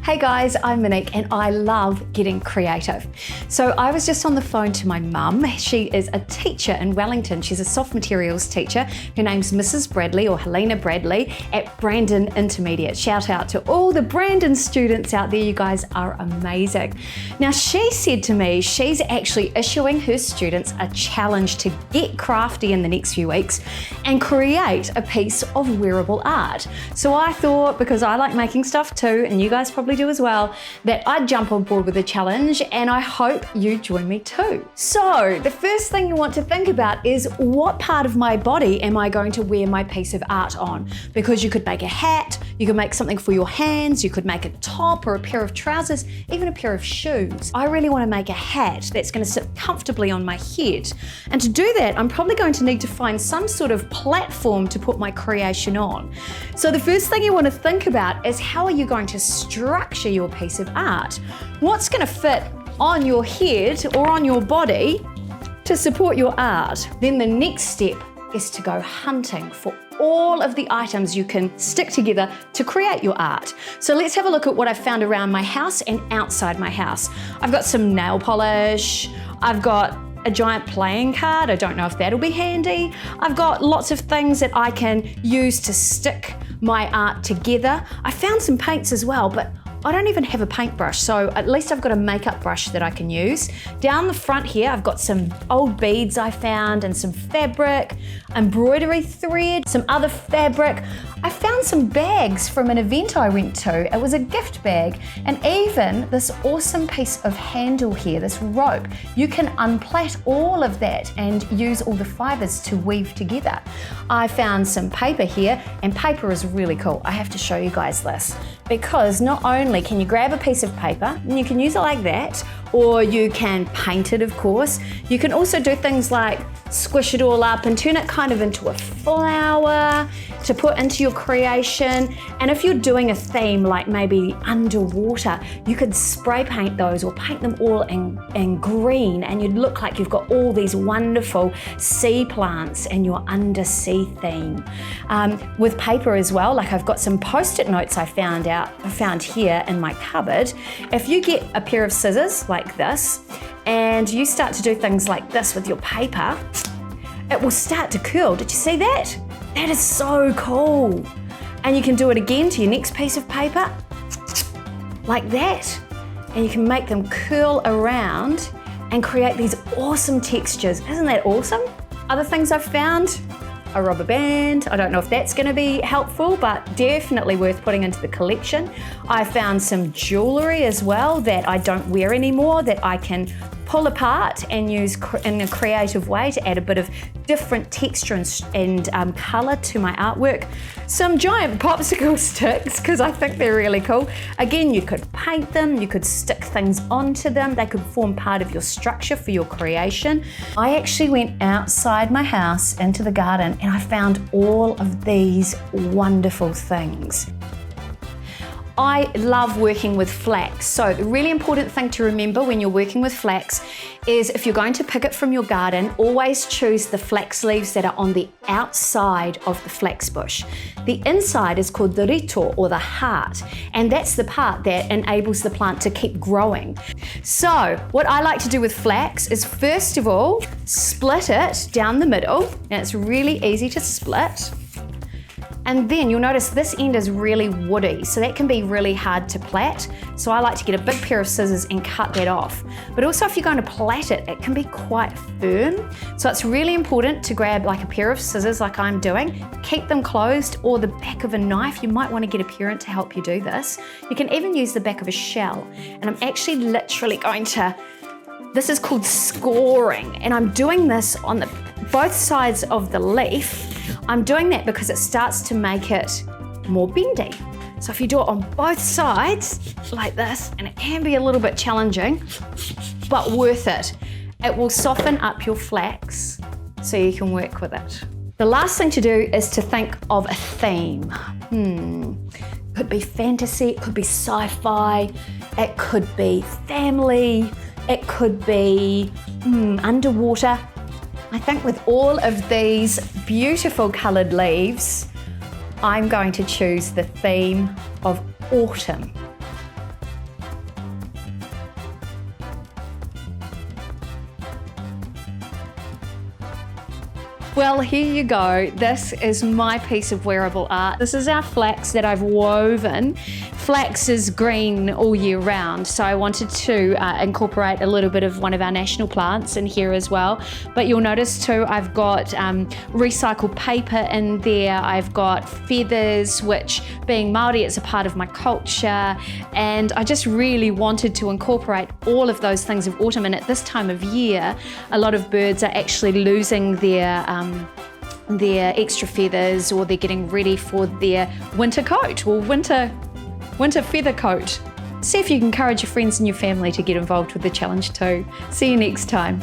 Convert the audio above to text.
Hey guys, I'm Monique and I love getting creative. So I was just on the phone to my mum. She is a teacher in Wellington. She's a soft materials teacher. Her name's Mrs. Bradley or Helena Bradley at Brandon Intermediate. Shout out to all the Brandon students out there. You guys are amazing. Now she said to me she's actually issuing her students a challenge to get crafty in the next few weeks and create a piece of wearable art. So I thought, because I like making stuff too, and you guys probably do as well, that I'd jump on board with the challenge, and I hope you join me too. So the first thing you want to think about is, what part of my body am I going to wear my piece of art on? Because you could make a hat, you could make something for your hands, you could make a top or a pair of trousers, even a pair of shoes. I really want to make a hat that's going to sit comfortably on my head. And to do that, I'm probably going to need to find some sort of platform to put my creation on. So the first thing you want to think about is, how are you going to structure your piece of art? What's going to fit on your head or on your body to support your art? Then the next step is to go hunting for all of the items you can stick together to create your art. So let's have a look at what I've found around my house and outside my house. I've got some nail polish, I've got a giant playing card, I don't know if that'll be handy. I've got lots of things that I can use to stick my art together. I found some paints as well, but I don't even have a paintbrush, so at least I've got a makeup brush that I can use. Down the front here, I've got some old beads I found and some fabric, embroidery thread, some other fabric. I found some bags from an event I went to. It was a gift bag, and even this awesome piece of handle here, this rope. You can unplait all of that and use all the fibers to weave together. I found some paper here, and paper is really cool. I have to show you guys this, because not only can you grab a piece of paper and you can use it like that, or you can paint it, of course. You can also do things like squish it all up and turn it kind of into a flower to put into your creation. And if you're doing a theme like maybe underwater, you could spray paint those or paint them all in green, and you'd look like you've got all these wonderful sea plants in your undersea theme. With paper as well, like I've got some post-it notes I found here in my cupboard. If you get a pair of scissors like this and you start to do things like this with your paper, it will start to curl. Did you see that? That is so cool. And you can do it again to your next piece of paper, like that. And you can make them curl around and create these awesome textures. Isn't that awesome? Other things I've found, a rubber band. I don't know if that's going to be helpful, but definitely worth putting into the collection. I found some jewelry as well that I don't wear anymore, that I can pull apart and use in a creative way to add a bit of different texture and color to my artwork. Some giant popsicle sticks, because I think they're really cool. Again, you could paint them, you could stick things onto them, they could form part of your structure for your creation. I actually went outside my house into the garden and I found all of these wonderful things. I love working with flax. So the really important thing to remember when you're working with flax is, if you're going to pick it from your garden, always choose the flax leaves that are on the outside of the flax bush. The inside is called the rito, or the heart, and that's the part that enables the plant to keep growing. So what I like to do with flax is, first of all, split it down the middle, and it's really easy to split. And then you'll notice this end is really woody, so that can be really hard to plait. So I like to get a big pair of scissors and cut that off. But also, if you're going to plait it, it can be quite firm. So it's really important to grab like a pair of scissors like I'm doing, keep them closed, or the back of a knife. You might want to get a parent to help you do this. You can even use the back of a shell. And I'm actually literally going to, this is called scoring, and I'm doing this on both sides of the leaf. I'm doing that because it starts to make it more bendy. So if you do it on both sides like this, and it can be a little bit challenging, but worth it. It will soften up your flax so you can work with it. The last thing to do is to think of a theme. It could be fantasy, it could be sci-fi, it could be family, it could be underwater. I think with all of these beautiful coloured leaves, I'm going to choose the theme of autumn. Well, here you go. This is my piece of wearable art. This is our flax that I've woven. Flax is green all year round, so I wanted to incorporate a little bit of one of our national plants in here as well. But you'll notice too, I've got recycled paper in there. I've got feathers, which being Māori, it's a part of my culture. And I just really wanted to incorporate all of those things of autumn. And at this time of year, a lot of birds are actually losing their extra feathers, or they're getting ready for their winter coat or winter feather coat. See if you can encourage your friends and your family to get involved with the challenge too. See you next time.